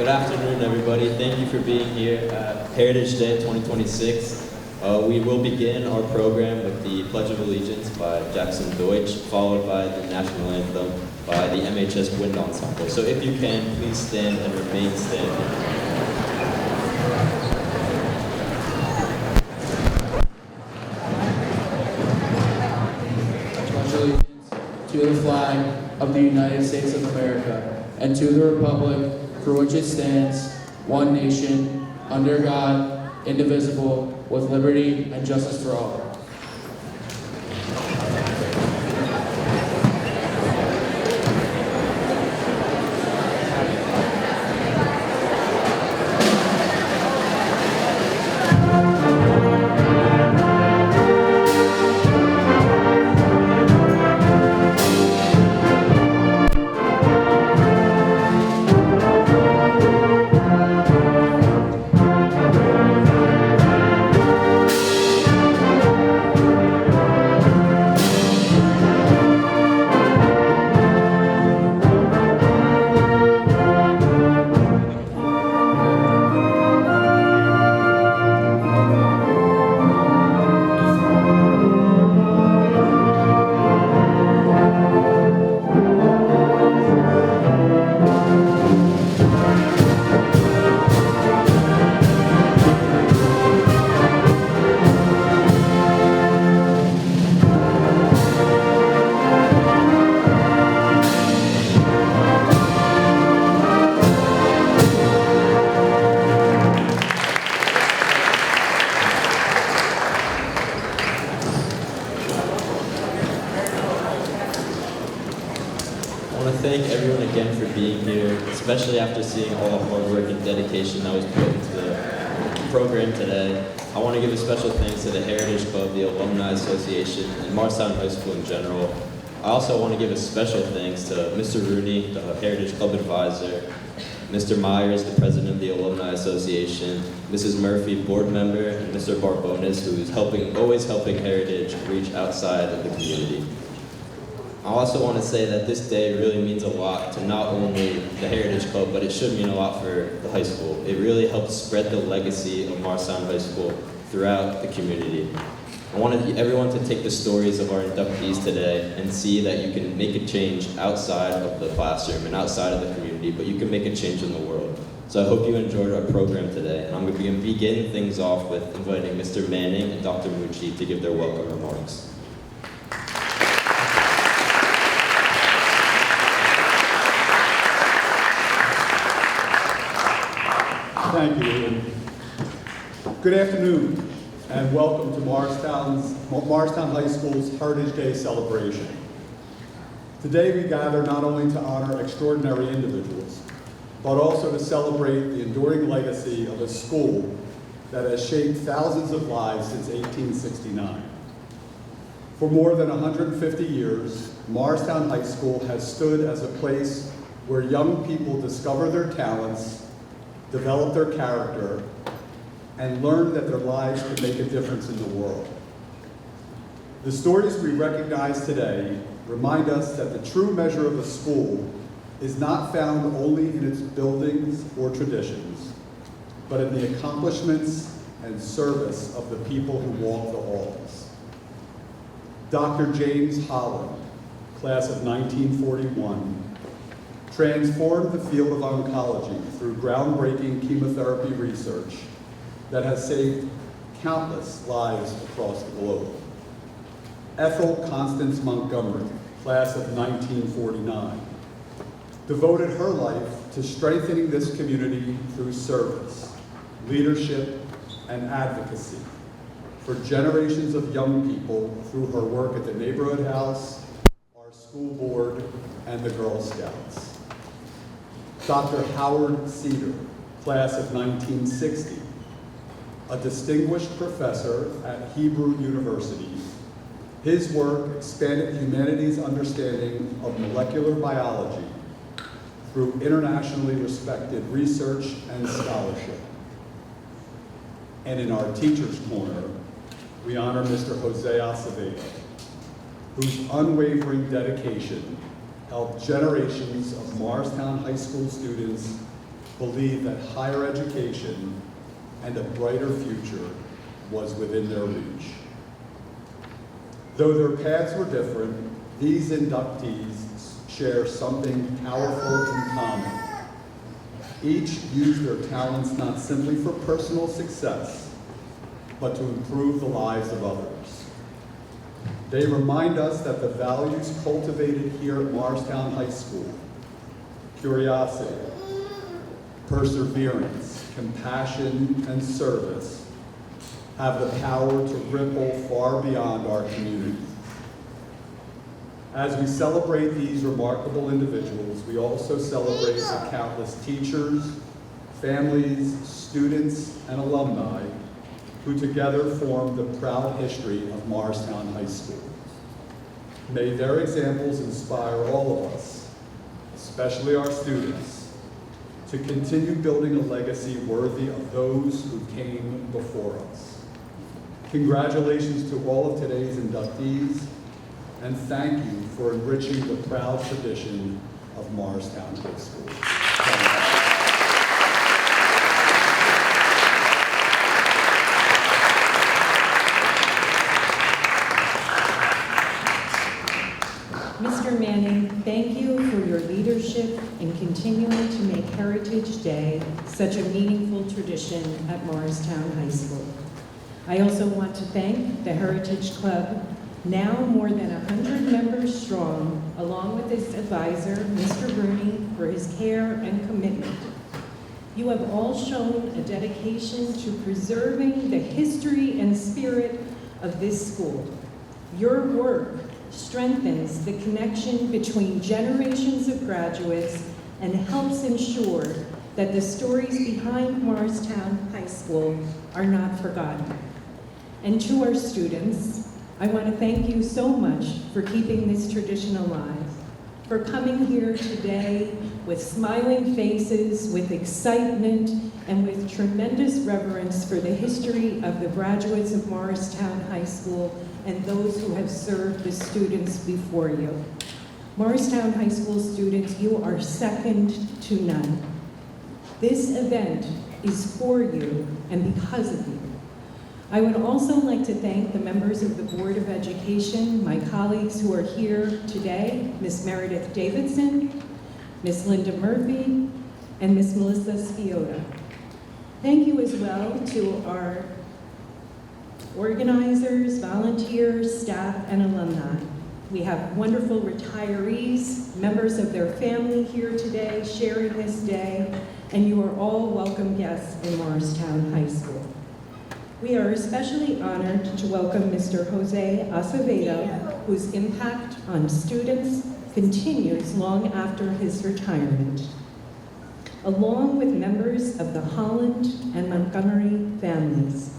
Good afternoon, everybody. Thank you for being here at Heritage Day 2026. We will begin our program with the Pledge of Allegiance by Jackson Deutsch, followed by the National Anthem by the MHS Wind Ensemble. So if you can, please stand and remain standing. To the flag of the United States of America, and to the republic for which it stands, one nation, under God, indivisible, with liberty and justice for all. Thank everyone again for being here, especially after seeing all the hard work and dedication that was put into the program today. I want to give a special thanks to the Heritage Club, the Alumni Association, and Morristown High School in general. I also want to give a special thanks to Mr. Rooney, the Heritage Club advisor, Mr. Myers, the president of the Alumni Association, Mrs. Murphy, board member, and Mr. Barbonas, who is always helping Heritage reach outside of the community. I also want to say that this day really means a lot to not only the Heritage Club, but it should mean a lot for the high school. It really helps spread the legacy of Morristown High School throughout the community. I wanted everyone to take the stories of our inductees today and see that you can make a change outside of the classroom and outside of the community, but you can make a change in the world. So I hope you enjoyed our program today, and I'm going to begin things off with inviting Mr. Manning and Dr. Mucci to give their welcome remarks. Thank you, Ian. Good afternoon, and welcome to Morristown High School's Heritage Day celebration. Today we gather not only to honor extraordinary individuals, but also to celebrate the enduring legacy of a school that has shaped thousands of lives since 1869. For more than 150 years, Morristown High School has stood as a place where young people discover their talents, develop their character, and learn that their lives can make a difference in the world. The stories we recognize today remind us that the true measure of a school is not found only in its buildings or traditions, but in the accomplishments and service of the people who walk the halls. Dr. James Holland, class of 1941, transformed the field of oncology through groundbreaking chemotherapy research that has saved countless lives across the globe. Ethel Constance Montgomery, class of 1949, devoted her life to strengthening this community through service, leadership, and advocacy for generations of young people through her work at the neighborhood house, our school board, and the Girl Scouts. Dr. Howard Cedar, class of 1960, a distinguished professor at Hebrew University. His work expanded humanity's understanding of molecular biology through internationally respected research and scholarship. And in our Teacher's Corner, we honor Mr. Jose Acevedo, whose unwavering dedication helped generations of Morristown High School students believed that higher education and a brighter future was within their reach. Though their paths were different, these inductees share something powerful in common. Each used their talents not simply for personal success, but to improve the lives of others. They remind us that the values cultivated here at Morristown High School, curiosity, perseverance, compassion, and service, have the power to ripple far beyond our community. As we celebrate these remarkable individuals, we also celebrate the countless teachers, families, students, and alumni who together form the proud history of Morristown High School. May their examples inspire all of us, especially our students, to continue building a legacy worthy of those who came before us. Congratulations to all of today's inductees, and thank you for enriching the proud tradition of Morristown High School. Mr. Manning, thank you for your leadership in continuing to make Heritage Day such a meaningful tradition at Morristown High School. I also want to thank the Heritage Club, now more than 100 members strong, along with its advisor, Mr. Rooney, for his care and commitment. You have all shown a dedication to preserving the history and spirit of this school. Your work strengthens the connection between generations of graduates and helps ensure that the stories behind Morristown High School are not forgotten. And to our students, I want to thank you so much for keeping this tradition alive, for coming here today with smiling faces, with excitement, and with tremendous reverence for the history of the graduates of Morristown High School and those who have served the students before you. Morristown High School students, you are second to none. This event is for you and because of you. I would also like to thank the members of the Board of Education, my colleagues who are here today, Ms. Meredith Davidson, Ms. Linda Murphy, and Ms. Melissa Spiota. Thank you as well to our organizers, volunteers, staff, and alumni. We have wonderful retirees, members of their family here today, sharing this day, and you are all welcome guests in Morristown High School. We are especially honored to welcome Mr. Jose Acevedo, whose impact on students continues long after his retirement, along with members of the Holland and Montgomery families.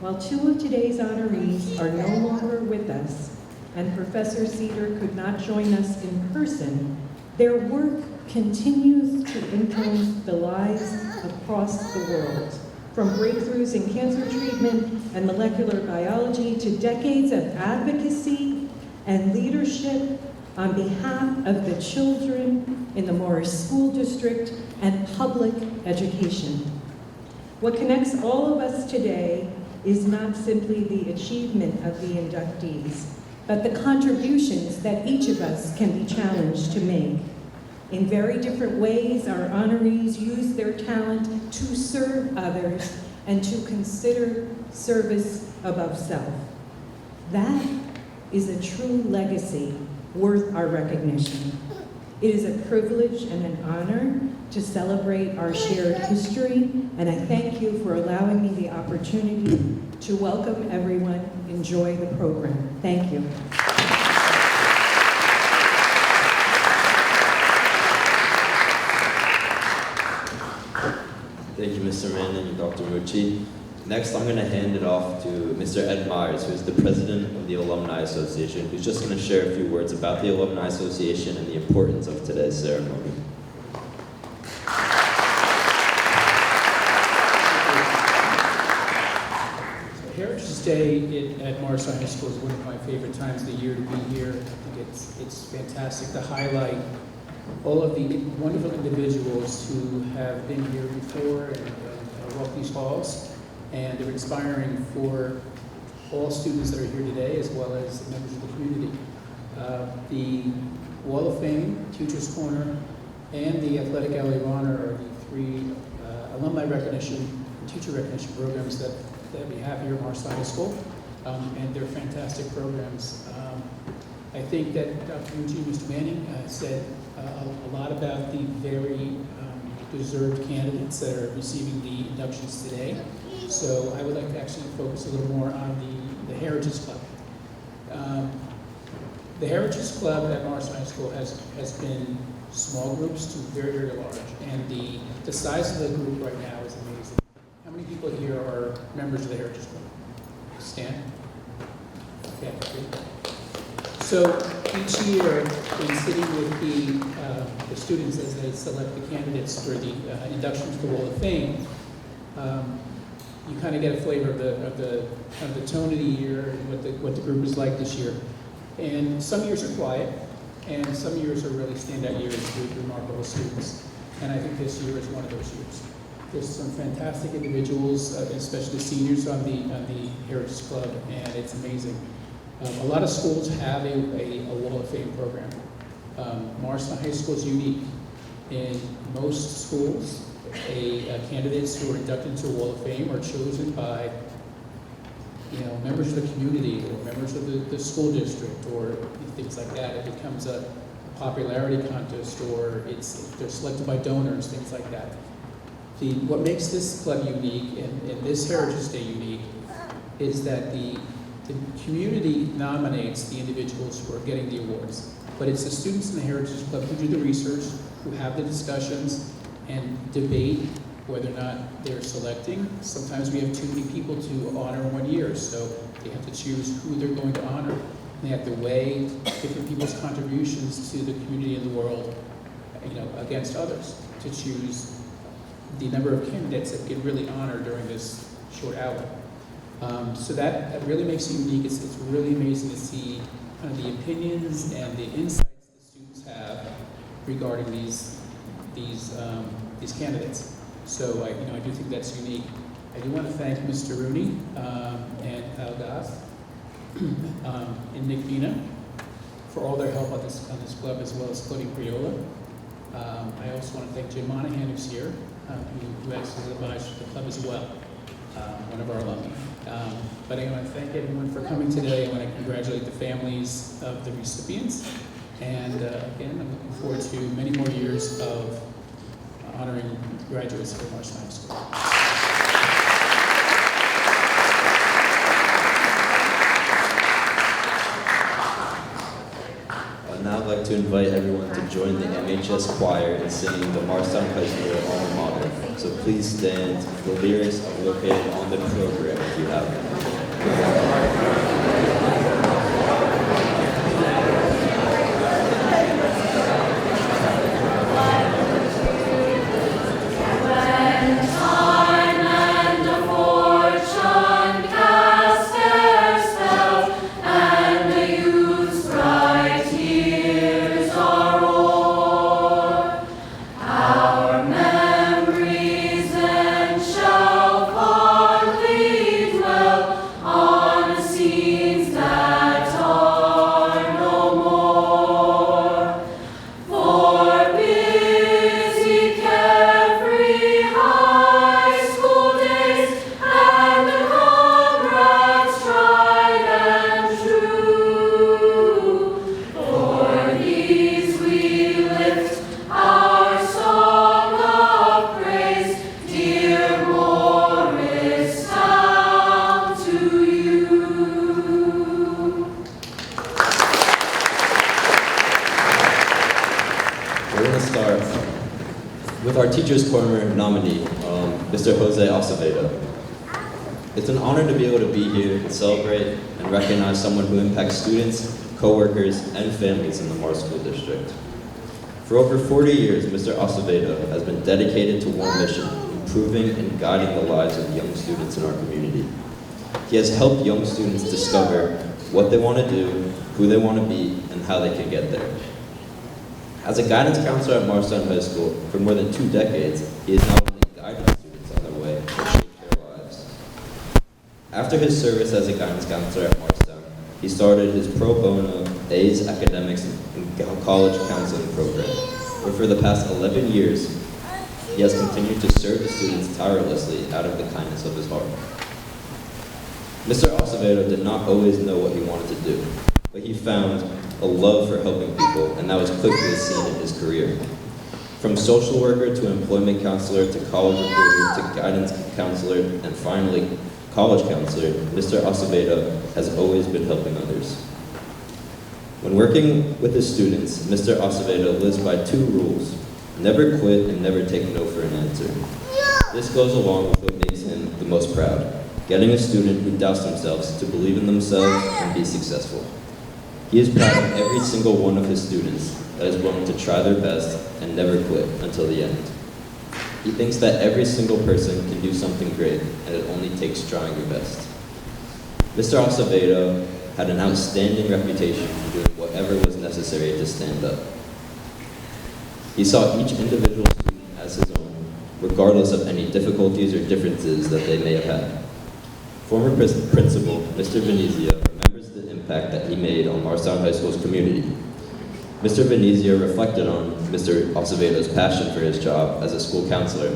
While two of today's honorees are no longer with us, and Professor Cedar could not join us in person, their work continues to influence the lives across the world. From breakthroughs in cancer treatment and molecular biology to decades of advocacy and leadership on behalf of the children in the Morris School District and public education. What connects all of us today is not simply the achievement of the inductees, but the contributions that each of us can be challenged to make. In very different ways, our honorees use their talent to serve others and to consider service above self. That is a true legacy worth our recognition. It is a privilege and an honor to celebrate our shared history, and I thank you for allowing me the opportunity to welcome everyone. Enjoy the program. Thank you. Thank you, Mr. Manning and Dr. Mucci. Next, I'm going to hand it off to Mr. Ed Myers, who is the president of the Alumni Association, who's just going to share a few words about the Alumni Association and the importance of today's ceremony. Heritage Day at Morristown High School is one of my favorite times of the year to be here. I think it's fantastic to highlight all of the wonderful individuals who have been here before and walked these halls, and they're inspiring for all students that are here today, as well as members of the community. The Wall of Fame, Teachers Corner, and the Athletic Alley of Honor are the three alumni recognition and teacher recognition programs that we have here at Morristown High School, and they're fantastic programs. I think that Dr. Mucci and Mr. Manning said a lot about the very deserved candidates that are receiving the inductions today. So I would like to actually focus a little more on the Heritage Club. The Heritage Club at Morristown High School has been small groups to very, very large, and the size of the group right now is amazing. How many people here are members of the Heritage Club? Stan? Okay, good. So each year, in sitting with the students as they select the candidates for the induction to the Wall of Fame, you kind of get a flavor of the tone of the year and what the group is like this year. And some years are quiet, and some years are really standout years with remarkable students. And I think this year is one of those years. There's some fantastic individuals, especially seniors on the Heritage Club, and it's amazing. A lot of schools have a Wall of Fame program. Morristown High School is unique. In most schools, candidates who are inducted into a Wall of Fame are chosen by members of the community or members of the school district or things like that. It becomes a popularity contest, or they're selected by donors, things like that. What makes this club unique and this Heritage Day unique is that the community nominates the individuals who are getting the awards, but it's the students in the Heritage Club who do the research, who have the discussions and debate whether or not they're selecting. Sometimes we have too many people to honor in 1 year, so they have to choose who they're going to honor. They have to weigh different people's contributions to the community and the world, against others, to choose the number of candidates that get really honored during this short hour. So that really makes it unique. It's really amazing to see kind of the opinions and the insights the students have regarding these candidates. So I do think that's unique. I do want to thank Mr. Rooney and Al Goff and Nick Vina for all their help on this club, as well as Claudia Priola. I also want to thank Jim Monahan, who's here, who acts as an advisor to the club as well, one of our alumni. But I want to thank everyone for coming today. I want to congratulate the families of the recipients. And again, I'm looking forward to many more years of honoring graduates of Morristown High School. Now I'd like to invite everyone to join the MHS choir in singing the Morristown High School alma mater. So please stand. The lyrics are located on the program if you have them. With our Teachers Corner nominee, Mr. Jose Acevedo. It's an honor to be able to be here and celebrate and recognize someone who impacts students, co-workers, and families in the Morris School District. For over 40 years, Mr. Acevedo has been dedicated to one mission, improving and guiding the lives of young students in our community. He has helped young students discover what they want to do, who they want to be, and how they can get there. As a guidance counselor at Morristown High School for more than 2 decades, he is not only guiding students on their way, but shaping their lives. After his service as a guidance counselor at Morristown, he started his pro bono A's Academics and College Counseling program, where for the past 11 years, he has continued to serve the students tirelessly out of the kindness of his heart. Mr. Acevedo did not always know what he wanted to do, but he found a love for helping people, and that was quickly seen in his career. From social worker to employment counselor to college recruiter to guidance counselor and finally college counselor, Mr. Acevedo has always been helping others. When working with his students, Mr. Acevedo lives by 2 rules: never quit and never take no for an answer. This goes along with what makes him the most proud, getting a student who doubts themselves to believe in themselves and be successful. He is proud of every single one of his students that is willing to try their best and never quit until the end. He thinks that every single person can do something great, and it only takes trying your best. Mr. Acevedo had an outstanding reputation for doing whatever was necessary to stand up. He saw each individual student as his own, regardless of any difficulties or differences that they may have had. Former principal, Mr. Venezia, remembers the impact that he made on Morristown High School's community. Mr. Venezia reflected on Mr. Acevedo's passion for his job as a school counselor.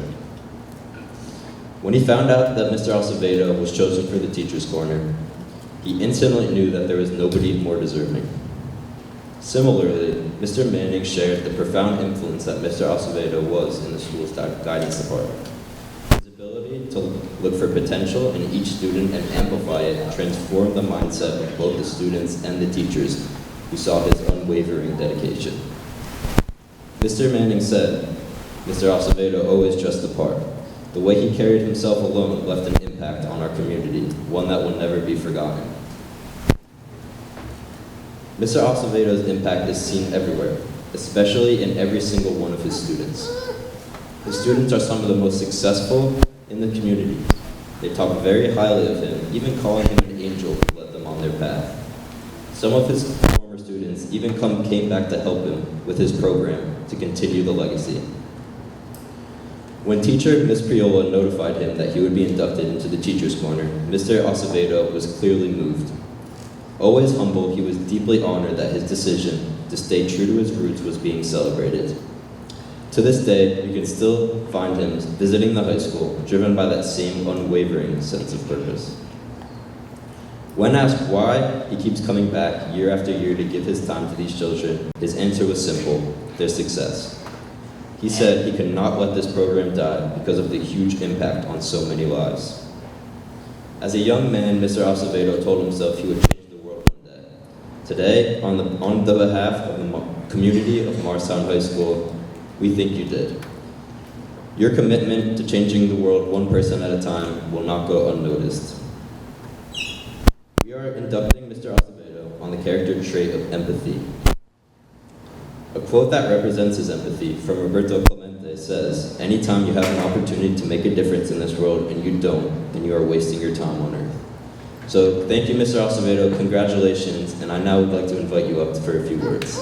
When he found out that Mr. Acevedo was chosen for the Teacher's Corner, he instantly knew that there was nobody more deserving. Similarly, Mr. Manning shared the profound influence that Mr. Acevedo was in the school's guidance department. His ability to look for potential in each student and amplify it transformed the mindset of both the students and the teachers who saw his unwavering dedication. Mr. Manning said, "Mr. Acevedo always dressed the part. The way he carried himself alone left an impact on our community, one that will never be forgotten." Mr. Acevedo's impact is seen everywhere, especially in every single one of his students. His students are some of the most successful in the community. They talk very highly of him, even calling him an angel who led them on their path. Some of his former students even came back to help him with his program to continue the legacy. When teacher Ms. Priola notified him that he would be inducted into the Teacher's Corner, Mr. Acevedo was clearly moved. Always humble, he was deeply honored that his decision to stay true to his roots was being celebrated. To this day, you can still find him visiting the high school, driven by that same unwavering sense of purpose. When asked why he keeps coming back year after year to give his time to these children, his answer was simple: their success. He said he could not let this program die because of the huge impact on so many lives. As a young man, Mr. Acevedo told himself he would change the world one day. Today, on the behalf of the community of Morristown High School, we think you did. Your commitment to changing the world one person at a time will not go unnoticed. We are inducting Mr. Acevedo on the character trait of empathy. A quote that represents his empathy from Roberto Clemente says, "Anytime you have an opportunity to make a difference in this world and you don't, then you are wasting your time on earth." So thank you, Mr. Acevedo, congratulations, and I now would like to invite you up for a few words.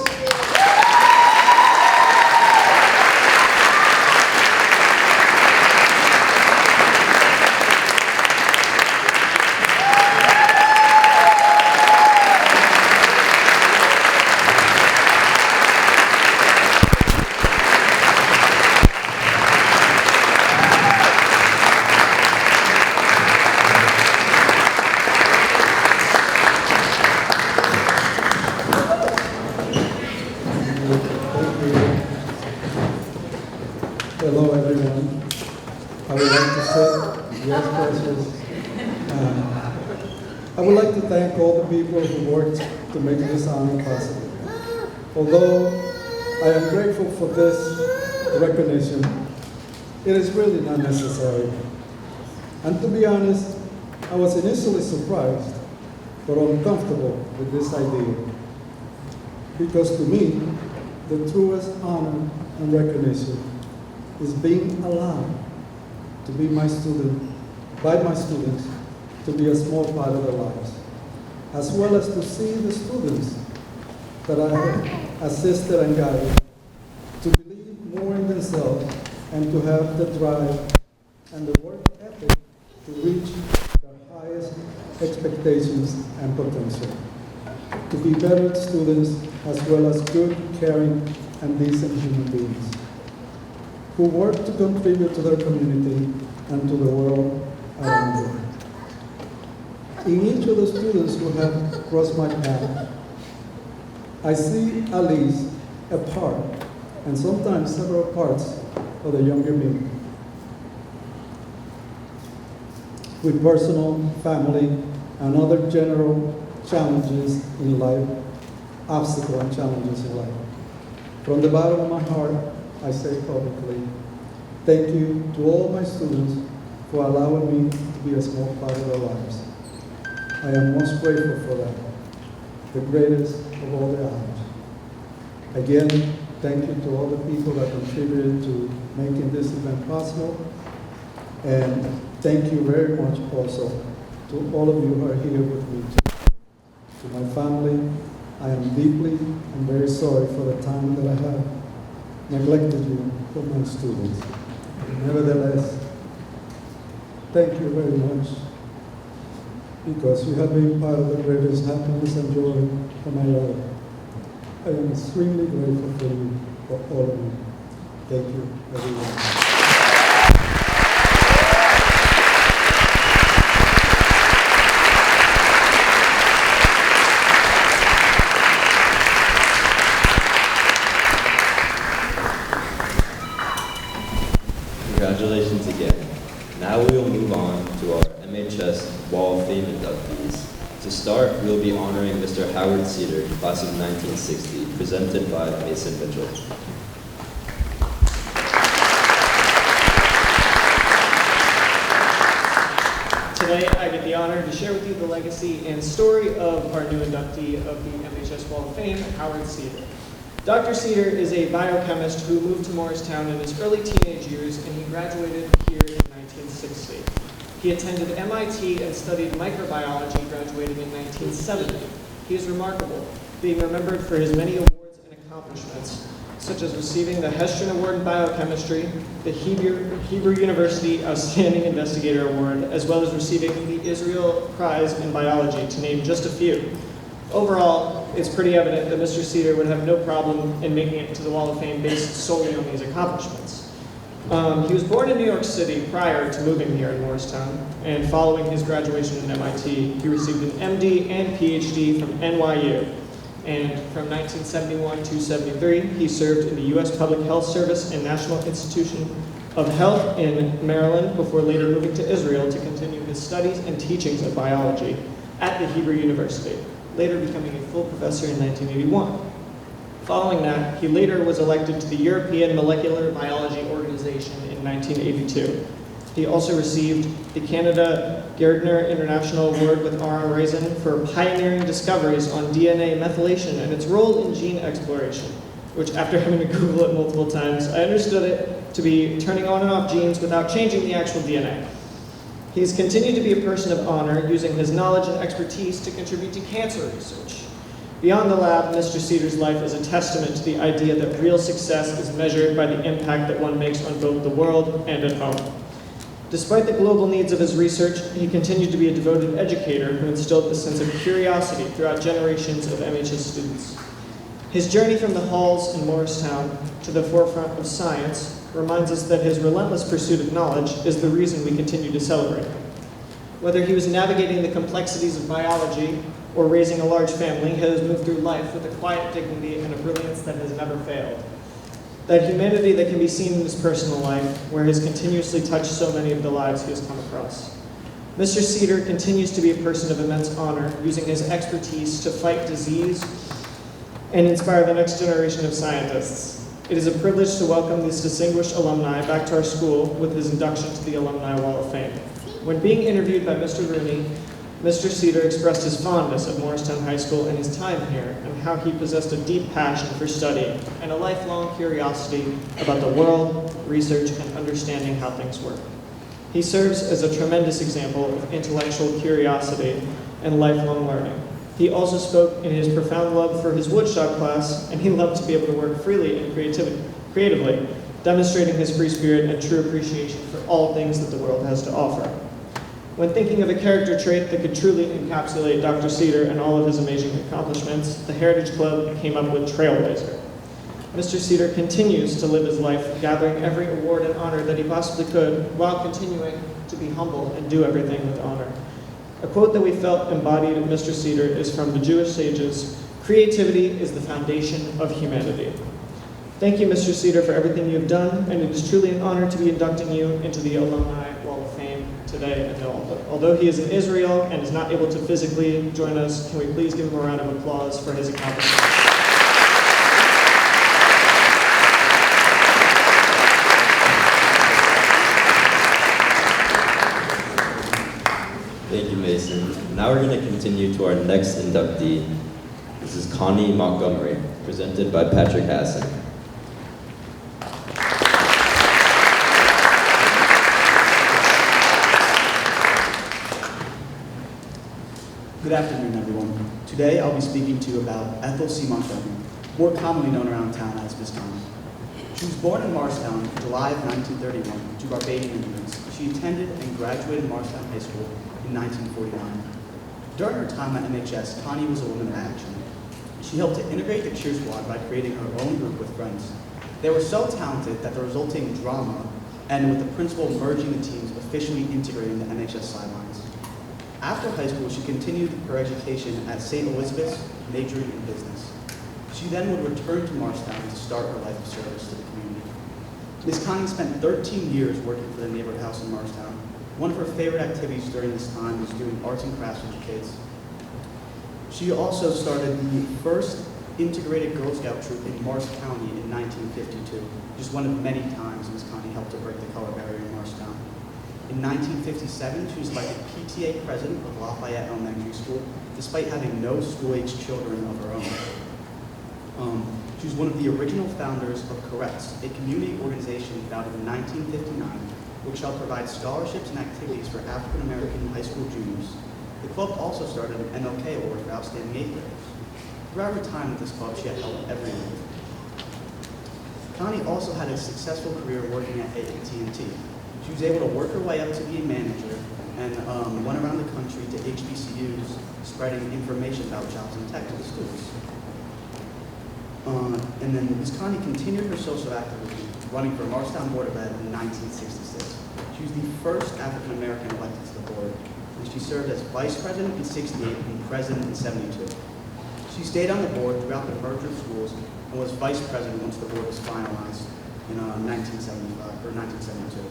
Hello, everyone. I would like to say, yes, precious. I would like to thank all the people who worked to make this honor possible. Although I am grateful for this recognition, it is really not necessary. And to be honest, I was initially surprised, but uncomfortable with this idea. Because to me, the truest honor and recognition is being allowed to be by my students, to be a small part of their lives, as well as to see the students that I have assisted and guided more in themselves and to have the drive and the work ethic to reach their highest expectations and potential. To be better students as well as good, caring, and decent human beings who work to contribute to their community and to the world around them. In each of the students who have crossed my path, I see at least a part, and sometimes several parts, of the younger me. With personal, family, and other general challenges in life, obstacles and challenges in life. From the bottom of my heart, I say publicly, thank you to all my students for allowing me to be a small part of their lives. I am most grateful for that, the greatest of all the honors. Again, thank you to all the people that contributed to making this event possible. And thank you very much also to all of you who are here with me today. To my family, I am deeply and very sorry for the time that I have neglected you for my students. Nevertheless, thank you very much because you have been part of the greatest happiness and joy of my life. I am extremely grateful for you, for all of you. Thank you, everyone. Congratulations again. Now we will move on to our MHS Wall of Fame inductees. To start, we will be honoring Mr. Howard Cedar, class of 1960, presented by Mason Mitchell. Today, I get the honor to share with you the legacy and story of our new inductee of the MHS Wall of Fame, Howard Cedar. Dr. Cedar is a biochemist who moved to Morristown in his early teenage years, and he graduated here in 1960. He attended MIT and studied microbiology, graduating in 1970. He is remarkable, being remembered for his many awards and accomplishments, such as receiving the Hestron Award in Biochemistry, the Hebrew University Outstanding Investigator Award, as well as receiving the Israel Prize in Biology, to name just a few. Overall, it's pretty evident that Mr. Cedar would have no problem in making it to the Wall of Fame based solely on these accomplishments. He was born in New York City prior to moving here in Morristown, and following his graduation at MIT, he received an MD and PhD from NYU. And from 1971 to 73, he served in the U.S. Public Health Service and National Institution of Health in Maryland before later moving to Israel to continue his studies and teachings of biology at the Hebrew University, later becoming a full professor in 1981. Following that, he later was elected to the European Molecular Biology Organization in 1982. He also received the Canada Gairdner International Award with R.R. Raisin for pioneering discoveries on DNA methylation and its role in gene exploration, which after having to Google it multiple times, I understood it to be turning on and off genes without changing the actual DNA. He's continued to be a person of honor, using his knowledge and expertise to contribute to cancer research. Beyond the lab, Mr. Cedar's life is a testament to the idea that real success is measured by the impact that one makes on both the world and at home. Despite the global needs of his research, he continued to be a devoted educator who instilled a sense of curiosity throughout generations of MHS students. His journey from the halls in Morristown to the forefront of science reminds us that his relentless pursuit of knowledge is the reason we continue to celebrate him. Whether he was navigating the complexities of biology or raising a large family, he has moved through life with a quiet dignity and a brilliance that has never failed. That humanity that can be seen in his personal life, where he has continuously touched so many of the lives he has come across. Mr. Cedar continues to be a person of immense honor, using his expertise to fight disease and inspire the next generation of scientists. It is a privilege to welcome this distinguished alumni back to our school with his induction to the Alumni Wall of Fame. When being interviewed by Mr. Rooney, Mr. Cedar expressed his fondness of Morristown High School and his time here, and how he possessed a deep passion for studying and a lifelong curiosity about the world, research, and understanding how things work. He serves as a tremendous example of intellectual curiosity and lifelong learning. He also spoke in his profound love for his woodshop class, and he loved to be able to work freely and creatively, demonstrating his free spirit and true appreciation for all things that the world has to offer. When thinking of a character trait that could truly encapsulate Dr. Cedar and all of his amazing accomplishments, the Heritage Club came up with Trailblazer. Mr. Cedar continues to live his life, gathering every award and honor that he possibly could, while continuing to be humble and do everything with honor. A quote that we felt embodied Mr. Cedar is from the Jewish sages, "Creativity is the foundation of humanity." Thank you, Mr. Cedar, for everything you've done, and it is truly an honor to be inducting you into the Alumni Wall of Fame today. And although he is in Israel and is not able to physically join us, can we please give him a round of applause for his accomplishments? Thank you, Mason. Now we're going to continue to our next inductee. This is Connie Montgomery, presented by Patrick Hassan. Good afternoon, everyone. Today I'll be speaking to you about Ethel C. Montgomery, more commonly known around town as Miss Connie. She was born in Morristown in July of 1931 to Barbadian immigrants. She attended and graduated Morristown High School in 1949. During her time at MHS, Connie was a woman of action. She helped to integrate the cheer squad by creating her own group with friends. They were so talented that the resulting drama ended with the principal merging the teams, officially integrating the MHS sidelines. After high school, she continued her education at St. Elizabeth's, majoring in business. She then would return to Morristown to start her life of service to the community. Ms. Connie spent 13 years working for the neighborhood house in Morristown. One of her favorite activities during this time was doing arts and crafts with the kids. She also started the first integrated Girl Scout troop in Morris County in 1952, just one of many times Ms. Connie helped to break the color barrier in Morristown. In 1957, she was elected PTA president of Lafayette Elementary School, despite having no school-age children of her own. She was one of the original founders of Corrects, a community organization founded in 1959, which shall provide scholarships and activities for African-American high school juniors. The club also started an MLK award for outstanding 8th graders. Throughout her time with this club, she had helped every year. Connie also had a successful career working at AT&T. She was able to work her way up to be a manager and went around the country to HBCUs spreading information about jobs in tech to the students. And then Ms. Connie continued her social activism, running for Morristown Board of Ed in 1966. She was the first African American elected to the board, and she served as vice president in 68 and president in 72. She stayed on the board throughout the merger of schools and was vice president once the board was finalized in 1975 or 1972.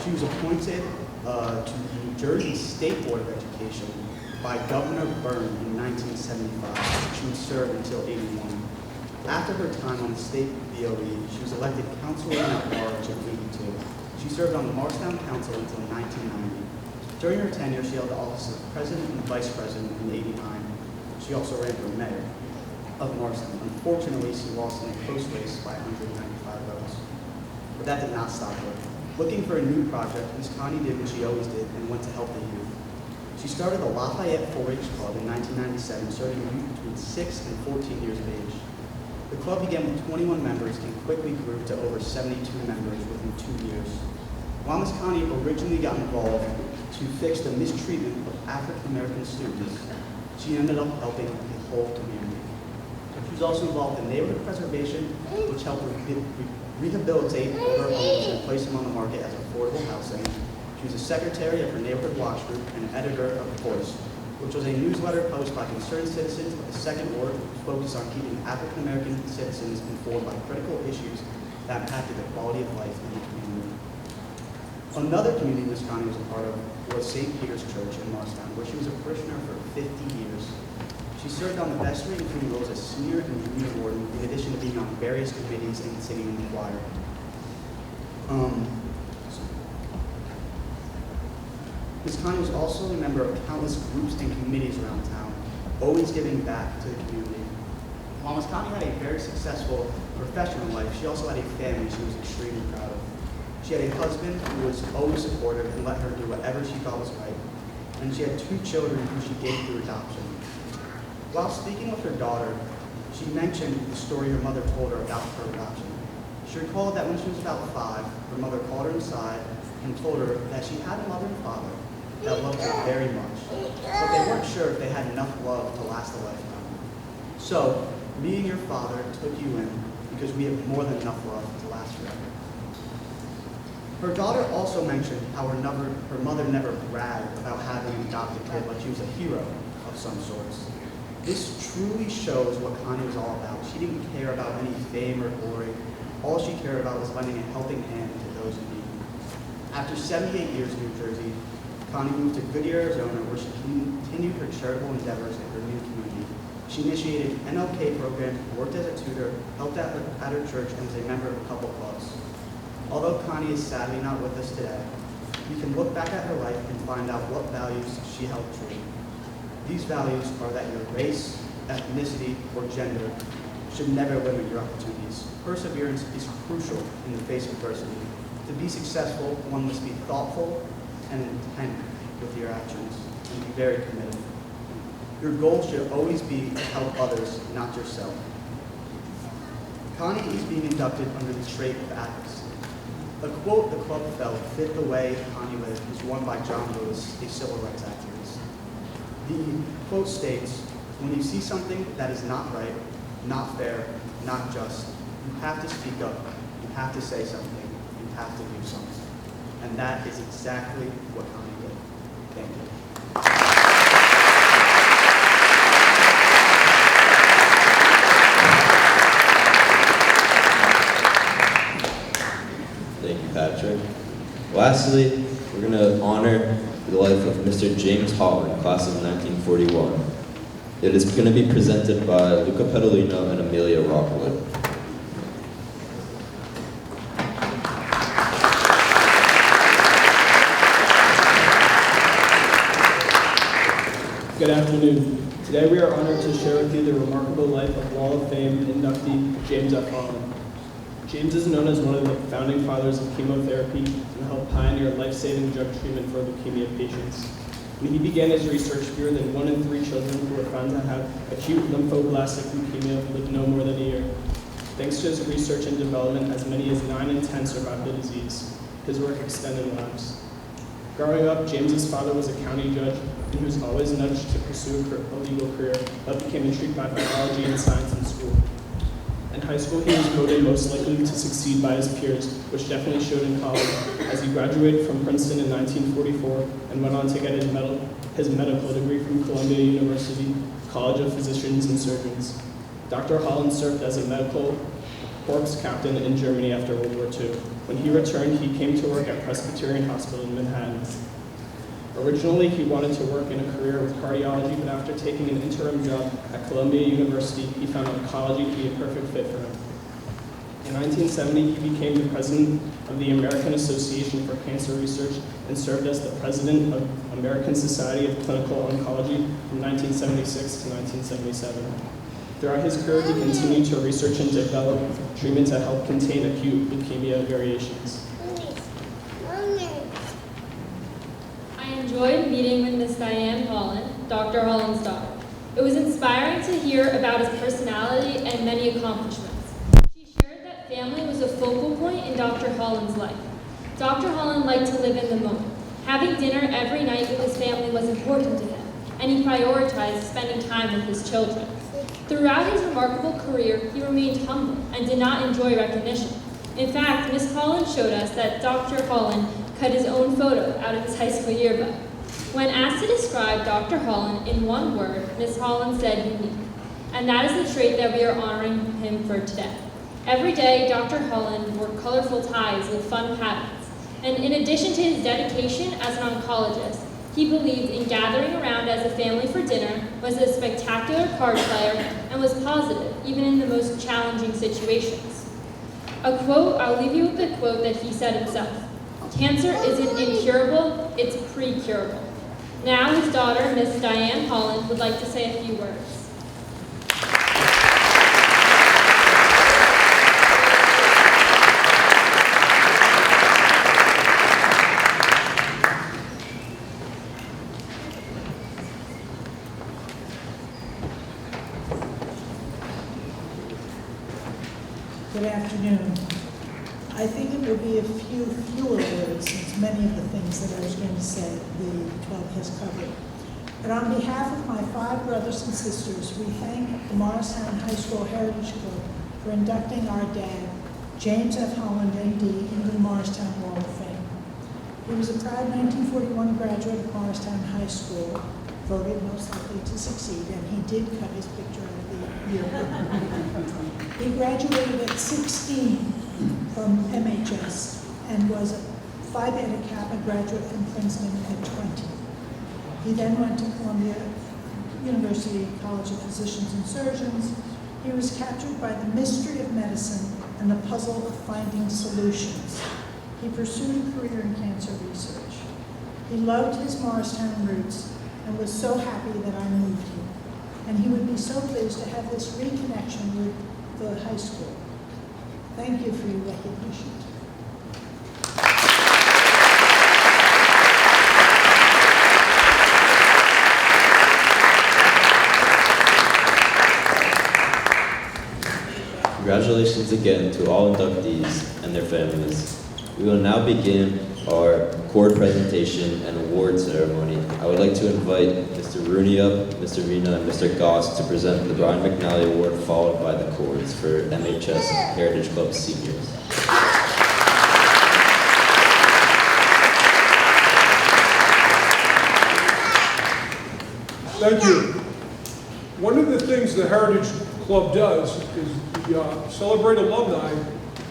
She was appointed to the New Jersey State Board of Education by Governor Byrne in 1975. She would serve until 81. After her time on the state BOE, she was elected councilwoman at large in 82. She served on the Morristown Council until 1990. During her tenure, she held the office of president and vice president in 89. She also ran for mayor of Morristown. Unfortunately, she lost in a close race by 195 votes. But that did not stop her. Looking for a new project, Ms. Connie did what she always did and went to help the youth. She started the Lafayette 4-H Club in 1997, serving youth between 6 and 14 years of age. The club began with 21 members and quickly grew to over 72 members within 2 years. While Ms. Connie originally got involved to fix the mistreatment of African American students, she ended up helping the whole community. She was also involved in neighborhood preservation, which helped rehabilitate older homes and place them on the market as affordable housing. She was a secretary of her neighborhood watch group and an editor of The Voice, which was a newsletter published by concerned citizens of the Second Ward, which focused on keeping African American citizens informed by critical issues that impacted the quality of life in the community. Another community Ms. Connie was a part of was St. Peter's Church in Morristown, where she was a parishioner for 50 years. She served on the vestry, including roles as senior and junior warden, in addition to being on various committees and singing in the choir. Ms. Connie was also a member of countless groups and committees around town, always giving back to the community. While Ms. Connie had a very successful professional life, she also had a family she was extremely proud of. She had a husband who was always supportive and let her do whatever she thought was right, and she had 2 children who she gave through adoption. While speaking with her daughter, she mentioned the story her mother told her about her adoption. She recalled that when she was about 5, her mother called her inside and told her that she had a mother and father that loved her very much, but they weren't sure if they had enough love to last a lifetime. So, me and your father took you in because we have more than enough love to last forever. Her daughter also mentioned how her mother never bragged about having an adopted kid like she was a hero of some sorts. This truly shows what Connie was all about. She didn't care about any fame or glory. All she cared about was lending a helping hand to those in need. After 78 years in New Jersey, Connie moved to Goodyear, Arizona, where she continued her charitable endeavors in her new community. She initiated an NLK program, worked as a tutor, helped at her church, and was a member of a couple clubs. Although Connie is sadly not with us today, we can look back at her life and find out what values she held true. These values are that your race, ethnicity, or gender should never limit your opportunities. Perseverance is crucial in the face of adversity. To be successful, one must be thoughtful and intent with your actions and be very committed. Your goal should always be to help others, not yourself. Connie is being inducted under the trait of advocacy. The quote the club felt fit the way Connie lived was one by John Lewis, a civil rights activist. The quote states, "When you see something that is not right, not fair, not just, you have to speak up, you have to say something, you have to do something." And that is exactly what Connie did. Thank you. Thank you, Patrick. Lastly, we're going to honor the life of Mr. James Holland, class of 1941. It is going to be presented by Luca Pedolino and Amelia Rockwood. Good afternoon. Today we are honored to share with you the remarkable life of Wall of Fame inductee James F. Holland. James is known as one of the founding fathers of chemotherapy and helped pioneer life-saving drug treatment for leukemia patients. When he began his research, fewer than 1 in 3 children who were found to have acute lymphoblastic leukemia lived no more than a year. Thanks to his research and development, as many as 9 in 10 survived the disease. His work extended lives. Growing up, James's father was a county judge, and he was always nudged to pursue a legal career, but became intrigued by biology and science in school. In high school, he was voted most likely to succeed by his peers, which definitely showed in college, as he graduated from Princeton in 1944 and went on to get his medical degree from Columbia University College of Physicians and Surgeons. Dr. Holland served as a medical corps captain in Germany after World War II. When he returned, he came to work at Presbyterian Hospital in Manhattan. Originally, he wanted to work in a career with cardiology, but after taking an interim job at Columbia University, he found oncology to be a perfect fit for him. In 1970, he became the president of the American Association for Cancer Research and served as the president of American Society of Clinical Oncology from 1976 to 1977. Throughout his career, he continued to research and develop treatment to help contain acute leukemia variations. I enjoyed meeting with Miss Diane Holland, Dr. Holland's daughter. It was inspiring to hear about his personality and many accomplishments. She shared that family was a focal point in Dr. Holland's life. Dr. Holland liked to live in the moment. Having dinner every night with his family was important to him, and he prioritized spending time with his children. Throughout his remarkable career, he remained humble and did not enjoy recognition. In fact, Miss Holland showed us that Dr. Holland cut his own photo out of his high school yearbook. When asked to describe Dr. Holland in one word, Miss Holland said unique. And that is the trait that we are honoring him for today. Every day, Dr. Holland wore colorful ties with fun patterns. And in addition to his dedication as an oncologist, he believed in gathering around as a family for dinner, was a spectacular card player, and was positive, even in the most challenging situations. I'll leave you with a quote that he said himself. Cancer isn't incurable, it's pre-curable. Now his daughter, Miss Diane Holland, would like to say a few words. Good afternoon. I think it will be a fewer words, since many of the things that I was going to say, the 12 has covered. But on behalf of my 5 brothers and sisters, we thank the Morristown High School Heritage Club for inducting our dad, James F. Holland, MD, into the Morristown Wall of Fame. He was a proud 1941 graduate of Morristown High School, voted most likely to succeed, and he did cut his picture out of the yearbook. He graduated at 16 from MHS and was a Phi Beta Kappa graduate from Princeton at 20. He then went to Columbia University College of Physicians and Surgeons. He was captured by the mystery of medicine and the puzzle of finding solutions. He pursued a career in cancer research. He loved his Morristown roots and was so happy that I moved here. And he would be so pleased to have this reconnection with the high school. Thank you for your recognition. Congratulations again to all inductees and their families. We will now begin our cord presentation and award ceremony. I would like to invite Mr. Rooney up, Mr. Vina, and Mr. Goss to present the Brian McNally Award, followed by the cords for MHS Heritage Club seniors. Thank you. One of the things the Heritage Club does is we celebrate alumni,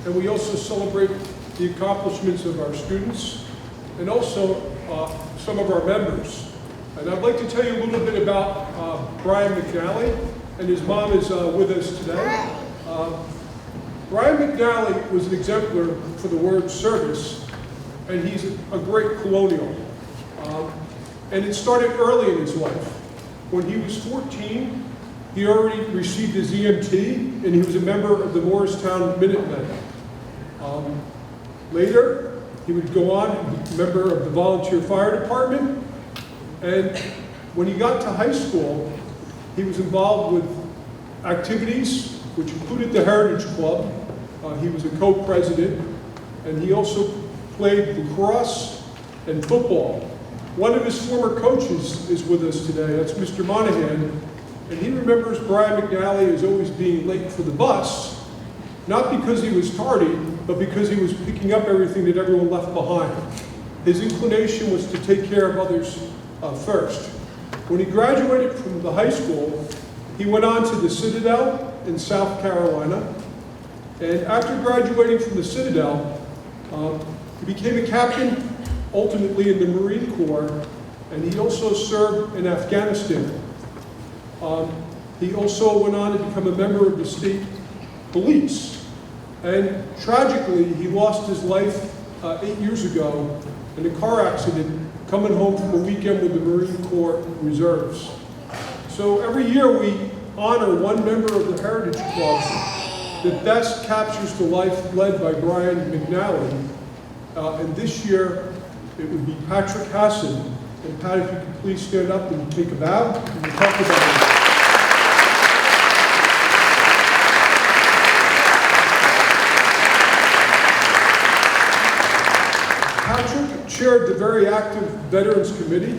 and we also celebrate the accomplishments of our students and also some of our members. And I'd like to tell you a little bit about Brian McNally, and his mom is with us today. Brian McNally was an exemplar for the word service, and he's a great Colonial. And it started early in his life. When he was 14, he already received his EMT, and he was a member of the Morristown Minutemen. Later, he would go on and be a member of the volunteer fire department. And when he got to high school, he was involved with activities which included the Heritage Club. He was a co-president, and he also played lacrosse and football. One of his former coaches is with us today. That's Mr. Monahan. And he remembers Brian McNally as always being late for the bus, not because he was tardy, but because he was picking up everything that everyone left behind. His inclination was to take care of others first. When he graduated from the high school, he went on to the Citadel in South Carolina. And after graduating from the Citadel, he became a captain, ultimately in the Marine Corps, and he also served in Afghanistan. He also went on to become a member of the state police. And tragically, he lost his life 8 years ago in a car accident coming home from a weekend with the Marine Corps Reserves. So every year we honor one member of the Heritage Club that best captures the life led by Brian McNally. And this year, it would be Patrick Hassan. And Pat, if you could please stand up and take a bow, and we'll talk about it. Patrick chaired the very active Veterans Committee,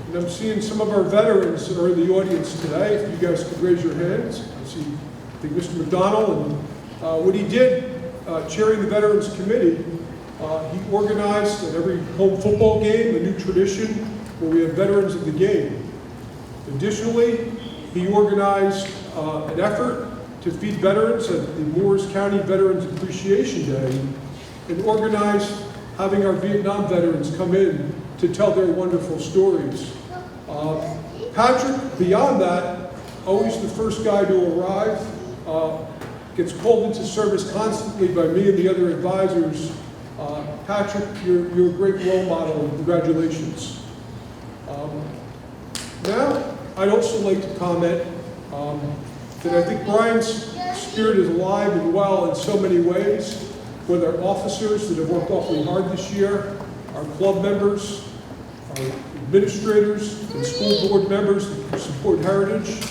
and I'm seeing some of our veterans are in the audience today. If you guys could raise your hands. I see, I think, Mr. McDonald. And what he did, chairing the Veterans Committee, he organized at every home football game a new tradition where we have veterans of the game. Additionally, he organized an effort to feed veterans at the Morris County Veterans Appreciation Day, and organized having our Vietnam veterans come in to tell their wonderful stories. Patrick, beyond that, always the first guy to arrive, gets called into service constantly by me and the other advisors. Patrick, you're a great role model, and congratulations. Now, I'd also like to comment that I think Brian's spirit is alive and well in so many ways, with our officers that have worked awfully hard this year, our club members, our administrators, and school board members that support Heritage,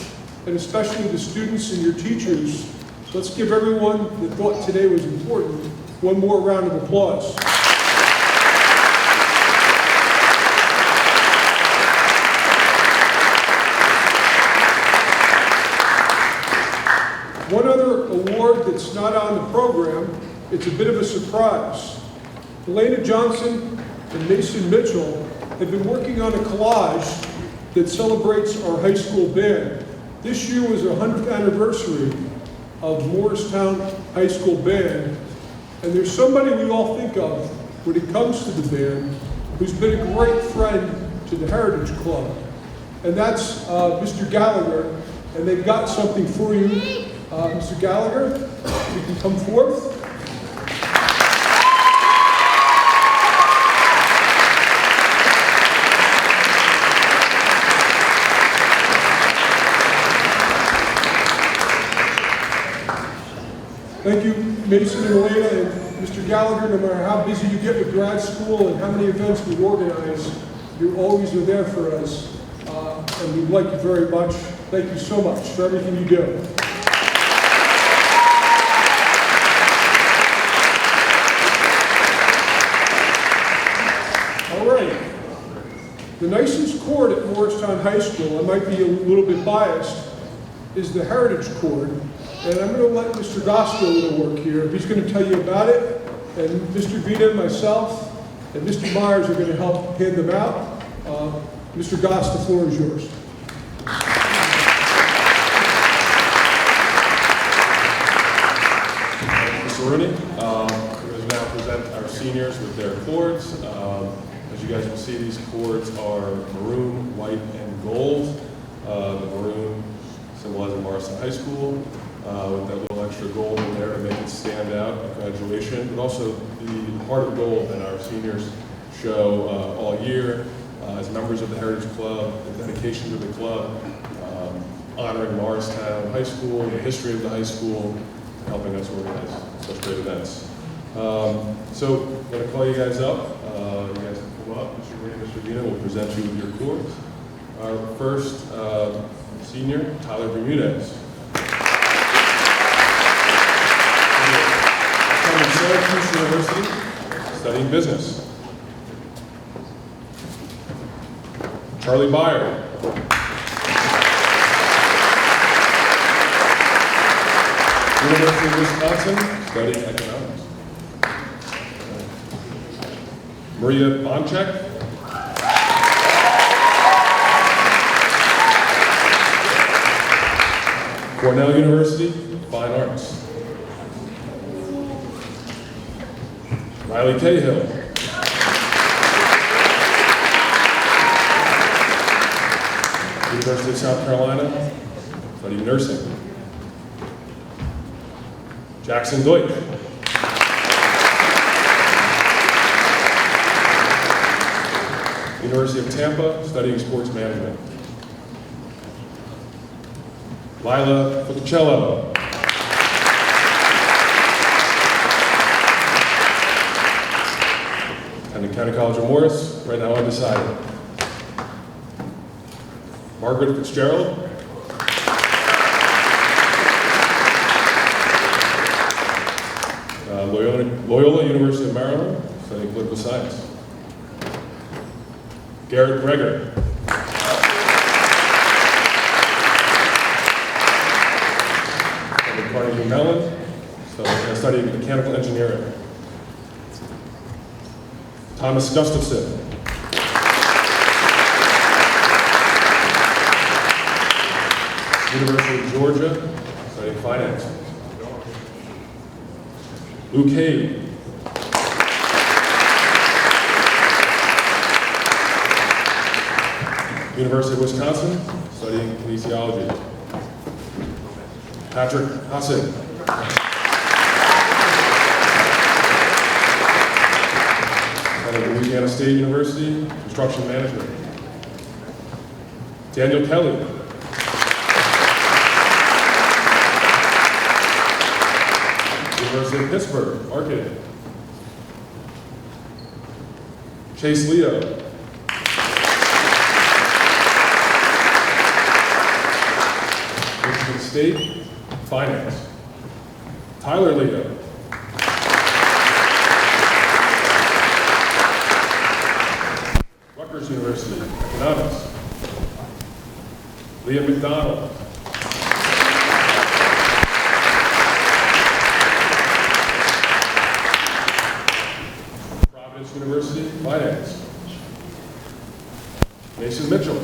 and especially the students and your teachers. Let's give everyone that thought today was important one more round of applause. One other award that's not on the program, it's a bit of a surprise. Elena Johnson and Mason Mitchell have been working on a collage that celebrates our high school band. This year was the 100th anniversary of Morristown High School Band, and there's somebody we all think of when it comes to the band who's been a great friend to the Heritage Club, and that's Mr. Gallagher, and they've got something for you. Mr. Gallagher, you can come forth. Thank you, Mason and Elena, and Mr. Gallagher. No matter how busy you get with grad school and how many events we organize, you always are there for us, and we like you very much. Thank you so much for everything you do. All right. The nicest chord at Morristown High School, I might be a little bit biased, is the Heritage chord. And I'm going to let Mr. Goss do a little work here. He's going to tell you about it. And Mr. Vita, myself, and Mr. Myers are going to help hand them out. Mr. Goss, the floor is yours. Mr. Rooney, we're going to now present our seniors with their cords. As you guys will see, these cords are maroon, white, and gold. The maroon symbolizing Morristown High School, with that little extra gold in there to make it stand out at graduation, but also the heart of gold that our seniors show all year as members of the Heritage Club, the dedication to the club, honoring Morristown High School, the history of the high school, and helping us organize such great events. So I'm going to call you guys up. You guys can come up. Mr. Green and Mr. Vina will present you with your cords. Our first senior, Tyler Bermudez. From Syracuse University, studying business. Charlie Byer. University of Wisconsin, studying economics. Maria Bonchek. Cornell University, Fine Arts. Riley Cahill. University of South Carolina, studying nursing. Jackson Deutsch. University of Tampa, studying sports management. Lila Futicello. Attending County College of Morris, right now undecided. Margaret Fitzgerald. Loyola University of Maryland, studying political science. Garrett Greger. Carnegie Mellon, studying mechanical engineering. Thomas Gustafson. University of Georgia, studying finance. Luke Hay. University of Wisconsin, studying kinesiology. Patrick Hassan. At Louisiana State University, construction management. Daniel Kelly. University of Pittsburgh, marketing. Chase Leo. Michigan State, finance. Tyler Leo. Leah McDonald. Providence University, Finance. Mason Mitchell.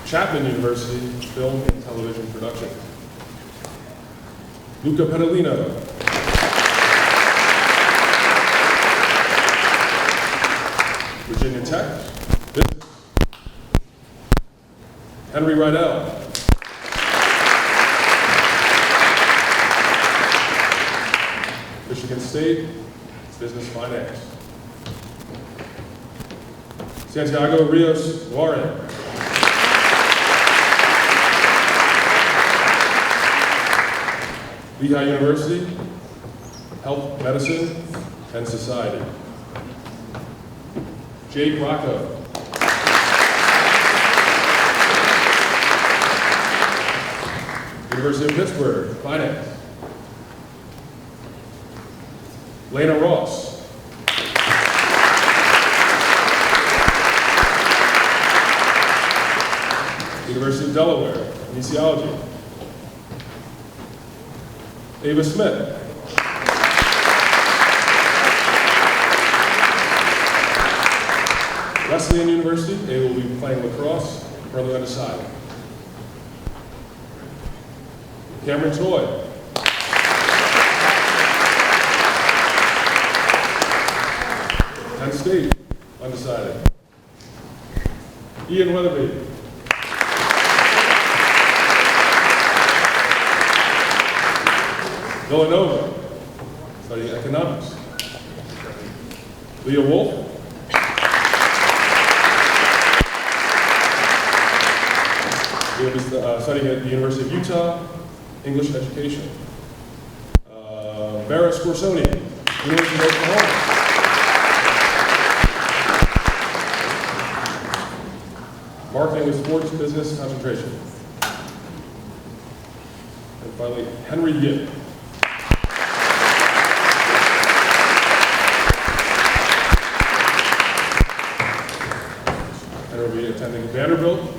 Chapman University, Film and Television Production. Luca Pedalino. Virginia Tech, Business. Henry Rydell. Michigan State, Business Finance. Santiago Rios Warren. Lehigh University, Health, Medicine, and Society. Jake Rocco. University of Pittsburgh, Finance. Lena Ross. University of Delaware, Kinesiology. Ava Smith. Wesleyan University, they will be playing lacrosse, currently on the side. Cameron Toy. Penn State, undecided. Ian Weatherby. Villanova, studying economics. Leah Wolf. Leah is studying at the University of Utah, English education. Vera Scorsoni, University of Oklahoma. Marketing with sports business concentration. And finally, Henry Yip. Henry will be attending Vanderbilt